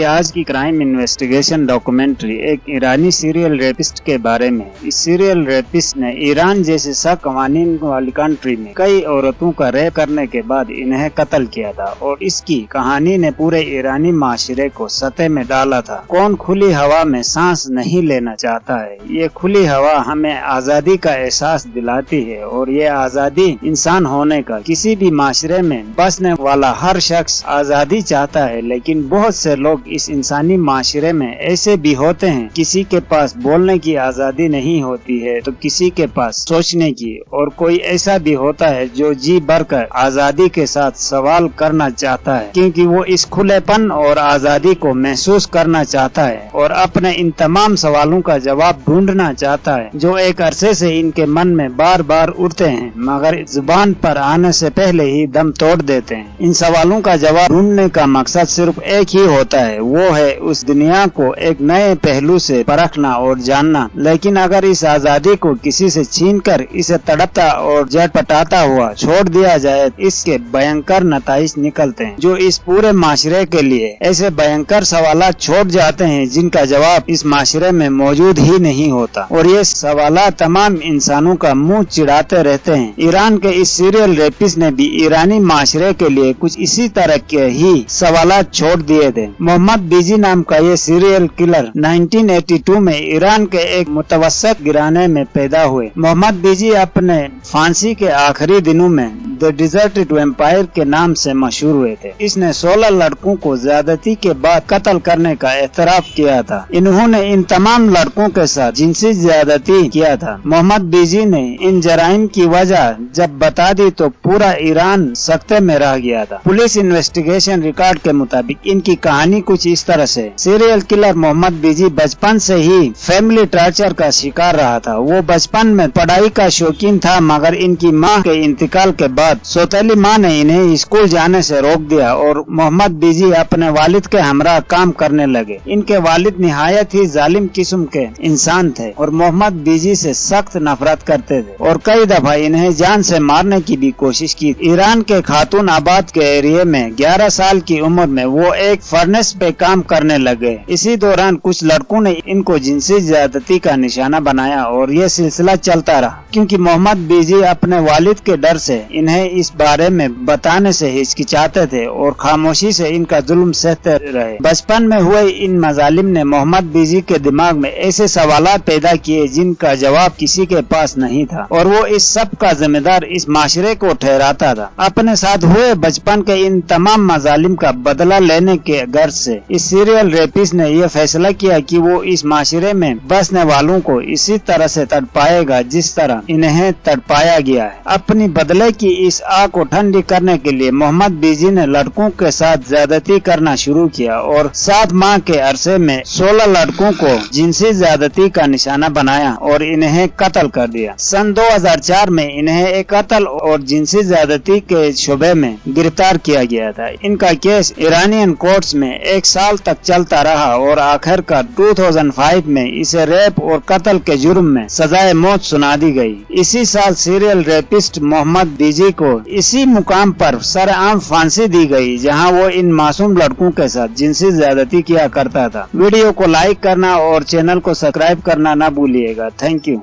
आज की crime investigation documentary एक ईरानी सीरियल रेपिस्ट के बारे में। इस सीरियल रेपिस्ट ने ईरान जैसे सख्त-ए-कानून वाली कंट्री में कई औरतों का रेप करने के बाद इन्हें कत्ल किया था और इसकी कहानी ने पूरे ईरानी माशरे को सतह में डाला था। कौन खुली हवा में सांस नहीं लेना चाहता है? ये खुली हवा हमें आजादी का एहसास दिलाती है और ये आजादी इंसान होने का। किसी भी माशरे में बसने वाला हर शख्स आजादी चाहता है, लेकिन बहुत से लोग इस इंसानी माशरे में ऐसे भी होते हैं, किसी के पास बोलने की आजादी नहीं होती है तो किसी के पास सोचने की, और कोई ऐसा भी होता है जो जी भरकर आजादी के साथ सवाल करना चाहता है, क्योंकि वो इस खुलेपन और आजादी को महसूस करना चाहता है और अपने इन तमाम सवालों का जवाब ढूंढना चाहता है जो एक अरसे से इनके मन में बार बार उठते हैं मगर जुबान पर आने से पहले ही दम तोड़ देते हैं। इन सवालों का जवाब ढूंढने का मकसद सिर्फ एक ही होता है, वो है उस दुनिया को एक नए पहलू से परखना और जानना। लेकिन अगर इस आजादी को किसी से छीनकर इसे तड़पता और झटपटाता हुआ छोड़ दिया जाए, इसके भयंकर नताइज निकलते हैं जो इस पूरे माशरे के लिए ऐसे भयंकर सवालात छोड़ जाते हैं जिनका जवाब इस माशरे में मौजूद ही नहीं होता, और ये सवालात तमाम इंसानों का मुंह चिढ़ाते रहते हैं। ईरान के इस सीरियल रेपिस्ट ने भी ईरानी माशरे के लिए कुछ इसी तरह के ही सवालात छोड़ दिए थे। मोहम्मद बीजी नाम का ये सीरियल किलर 1982 में ईरान के एक मुतवस्सित घराने में पैदा हुए। मोहम्मद बीजी अपने फांसी के आखिरी दिनों में द डिजर्टेड वैम्पायर के नाम से मशहूर हुए थे। इसने 16 लड़कों को ज्यादती के बाद कत्ल करने का एतराफ किया था। इन्होंने इन तमाम लड़कों के साथ जिनसी ज्यादती किया था। मोहम्मद बीजी ने इन जराइम की वजह जब बता दी तो पूरा ईरान सख्ते में रह गया था। पुलिस इन्वेस्टिगेशन रिकॉर्ड के मुताबिक इनकी कहानी कुछ इस तरह से। सीरियल किलर मोहम्मद बीजी बचपन से ही फैमिली टॉर्चर का शिकार रहा था। वो बचपन में पढ़ाई का शौकीन था मगर इनकी मां के इंतकाल के बाद सौतेली मां ने इन्हें स्कूल जाने से रोक दिया और मोहम्मद बीजी अपने वालिद के हमरा काम करने लगे। इनके वालिद निहायत ही जालिम किस्म के इंसान थे और मोहम्मद बीजी से सख्त नफरत करते थे और कई दफा इन्हें जान से मारने की भी कोशिश की। ईरान के खातून आबाद के एरिया में 11 साल की उम्र में वो एक फर्नेस पे काम करने लगे। इसी दौरान कुछ लड़कों ने इनको जिनसी ज्यादती का निशाना बनाया और ये सिलसिला चलता रहा, क्योंकि मोहम्मद बीजी अपने वालिद के डर से इन्हें इस बारे में बताने से हिचकिचाते थे और खामोशी से इनका जुल्म सहते रहे। बचपन में हुए इन मजालिम ने मोहम्मद बीजी के दिमाग में ऐसे सवालात पैदा किए जिनका जवाब किसी के पास नहीं था और वो इस सब का जिम्मेदार इस माशरे को ठहराता था। अपने साथ हुए बचपन के इन तमाम मजालिम का बदला लेने के गर्ज से इस सीरियल रेपिस्ट ने यह फैसला किया कि वो इस माशरे में बसने वालों को इसी तरह से तड़पाएगा जिस तरह इन्हें तड़पाया गया है। अपनी बदले की इस आग को ठंडी करने के लिए मोहम्मद बीजी ने लड़कों के साथ ज्यादती करना शुरू किया और 7 माह के अरसे में 16 लड़कों को जिनसी ज्यादती का निशाना बनाया और इन्हें कत्ल कर दिया। सन 2004 में इन्हें एक कत्ल और जिनसी ज्यादती के शुबे में गिरफ्तार किया गया था। इनका केस ईरानियन कोर्ट्स में 1 साल तक चलता रहा और आखिरकार 2005 में इसे रेप और कत्ल के जुर्म में सजाए मौत सुना दी गई। इसी साल सीरियल रेपिस्ट मोहम्मद बीजी को इसी मुकाम पर सरेआम फांसी दी गई जहां वो इन मासूम लड़कों के साथ जिनसी ज्यादती किया करता था। वीडियो को लाइक करना और चैनल को सब्सक्राइब करना न भूलिएगा। Thank you.